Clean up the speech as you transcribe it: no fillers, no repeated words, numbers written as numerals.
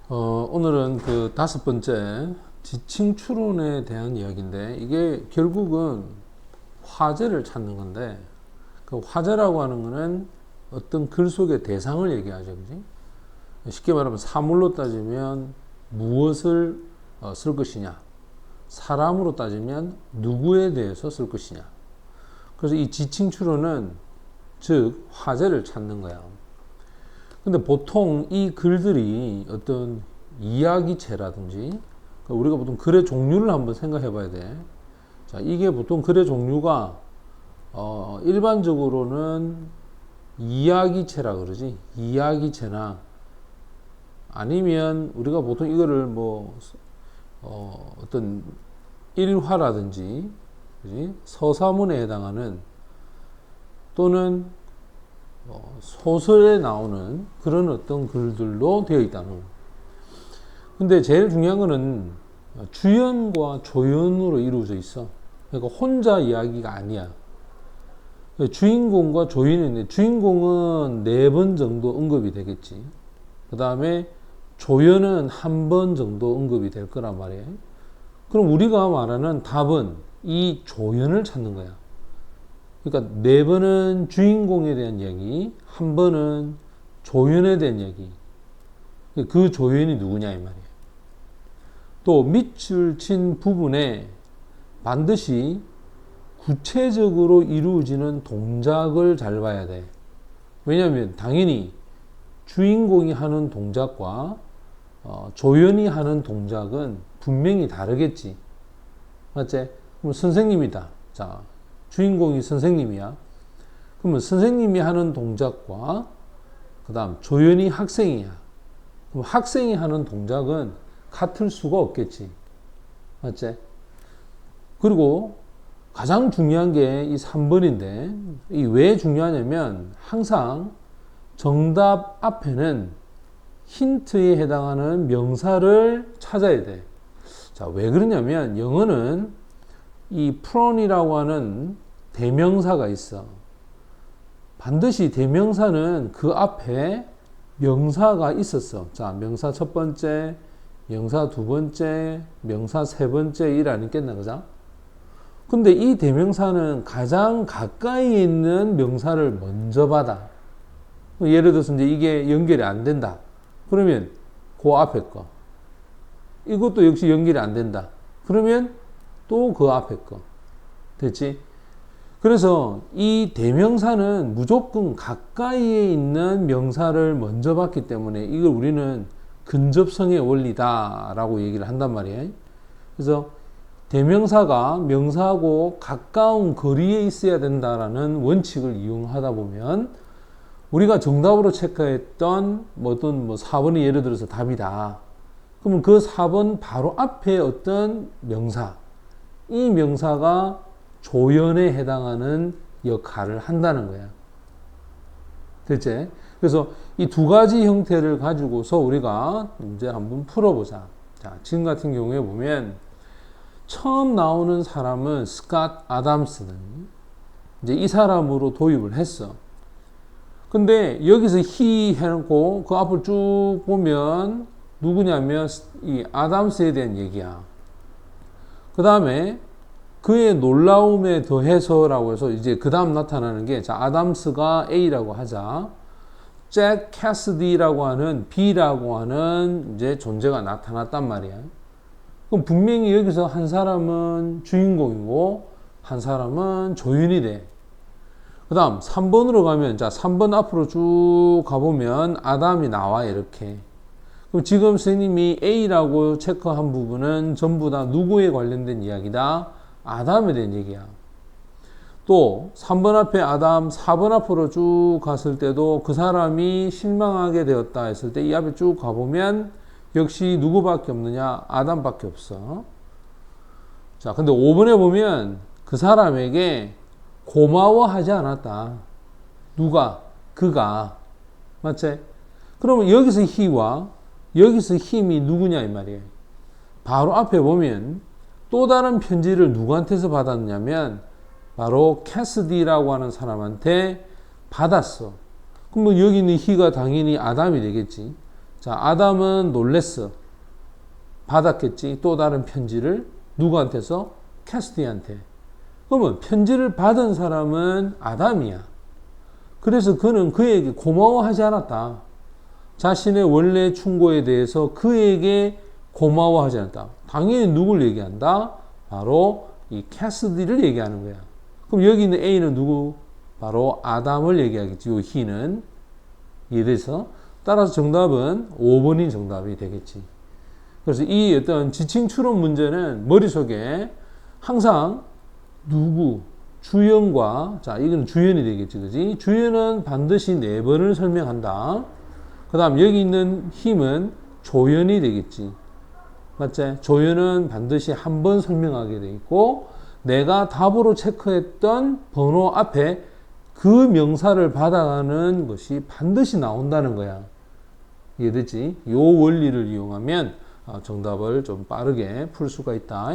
오늘은 그 5번째 지층 추론에 대한 이야기인데, 이게 결국은 화제를 찾는 건데, 그 화제라고 하는 거는 어떤 글 속의 대상을 얘기하죠, 그지? 쉽게 말하면 사물로 따지면 무엇을 쓸 것이냐, 사람으로 따지면 누구에 대해서 쓸 것이냐. 그래서 이 지층 추론은 즉 화제를 찾는 거야. 근데 보통 이 글들이 어떤 이야기체라든지, 우리가 보통 글의 종류를 한번 생각해 봐야 돼. 자, 이게 보통 글의 종류가 일반적으로는 이야기체라 그러지. 이야기체나 아니면 우리가 보통 이거를 어떤 일화라든지, 그지? 서사문에 해당하는 또는 소설에 나오는 그런 어떤 글들로 되어 있다는 거예요. 근데 제일 중요한 거는 주연과 조연으로 이루어져 있어. 그러니까 혼자 이야기가 아니야. 주인공과 조연이 있는데, 주인공은 4번 정도 언급이 되겠지. 그 다음에 조연은 1번 정도 언급이 될 거란 말이에요. 그럼 우리가 말하는 답은 이 조연을 찾는 거야. 그러니까 4번은 주인공에 대한 이야기, 1번은 조연에 대한 이야기. 그 조연이 누구냐 이 말이에요. 또 밑줄 친 부분에 반드시 구체적으로 이루어지는 동작을 잘 봐야 돼. 왜냐하면 당연히 주인공이 하는 동작과 조연이 하는 동작은 분명히 다르겠지. 맞지? 그럼 선생님이다. 자, 주인공이 선생님이야. 그러면 선생님이 하는 동작과 그 다음 조연이 학생이야. 그럼 학생이 하는 동작은 같을 수가 없겠지. 맞지? 그리고 가장 중요한 게 이 3번인데, 이 왜 중요하냐면 항상 정답 앞에는 힌트에 해당하는 명사를 찾아야 돼. 자, 왜 그러냐면 영어는 이 프론이라고 하는 대명사가 있어. 반드시 대명사는 그 앞에 명사가 있었어. 자, 명사 첫 번째, 명사 두 번째, 명사 세 번째 일 아니겠나, 그죠? 근데 이 대명사는 가장 가까이 있는 명사를 먼저 받아. 예를 들어서 이제 이게 연결이 안 된다. 그러면 그 앞에 거. 이것도 역시 연결이 안 된다. 그러면 또 그 앞에 거. 됐지? 그래서 이 대명사는 무조건 가까이에 있는 명사를 먼저 받기 때문에 이걸 우리는 근접성의 원리다라고 얘기를 한단 말이에요. 그래서 대명사가 명사하고 가까운 거리에 있어야 된다라는 원칙을 이용하다 보면 우리가 정답으로 체크했던 어떤 4번이 예를 들어서 답이다. 그러면 그 4번 바로 앞에 어떤 명사, 이 명사가 조연에 해당하는 역할을 한다는 거야. 됐지? 그래서 이 두 가지 형태를 가지고서 우리가 문제 한번 풀어보자. 자, 지금 같은 경우에 보면 처음 나오는 사람은 스캇 아담스는 이제 이 사람으로 도입을 했어. 근데 여기서 he 해놓고 그 앞을 쭉 보면 누구냐면 이 아담스에 대한 얘기야. 그 다음에 그의 놀라움에 더해서라고 해서 이제 그 다음 나타나는 게, 자, 아담스가 A라고 하자. 잭 캐시디라고 하는 B라고 하는 이제 존재가 나타났단 말이야. 그럼 분명히 여기서 한 사람은 주인공이고 한 사람은 조연이 돼. 그 다음 3번으로 가면, 자, 3번 앞으로 쭉 가보면 아담이 나와 이렇게. 그럼 지금 선생님이 A라고 체크한 부분은 전부 다 누구에 관련된 이야기다? 아담에 대한 얘기야. 또 3번 앞에 아담, 4번 앞으로 쭉 갔을 때도 그 사람이 실망하게 되었다 했을 때 이 앞에 쭉 가보면 역시 누구밖에 없느냐? 아담밖에 없어. 자, 근데 5번에 보면 그 사람에게 고마워하지 않았다. 누가? 그가. 맞지? 그러면 여기서 he와 여기서 him이 누구냐 이 말이에요. 바로 앞에 보면 또 다른 편지를 누구한테서 받았냐면 바로 캐스디라고 하는 사람한테 받았어. 그럼 뭐 여기 있는 he가 당연히 아담이 되겠지. 자, 아담은 놀랬어. 받았겠지. 또 다른 편지를 누구한테서? 캐스디한테. 그러면 편지를 받은 사람은 아담이야. 그래서 그는 그에게 고마워하지 않았다. 자신의 원래 충고에 대해서 그에게 고마워하지 않았다. 당연히 누굴 얘기한다? 바로 이 캐스디를 얘기하는 거야. 그럼 여기 있는 A는 누구? 바로 아담을 얘기하겠지. 요 he는. 이해돼서? 따라서 정답은 5번이 정답이 되겠지. 그래서 이 어떤 지칭 추론 문제는 머릿속에 항상 누구, 주연과, 자, 이건 주연이 되겠지, 그지? 주연은 반드시 4번을 설명한다. 그 다음 여기 있는 힘은 조연이 되겠지. 맞지? 조연은 반드시 한 번 설명하게 돼 있고, 내가 답으로 체크했던 번호 앞에 그 명사를 받아가는 것이 반드시 나온다는 거야. 이해되지? 요 원리를 이용하면 정답을 좀 빠르게 풀 수가 있다.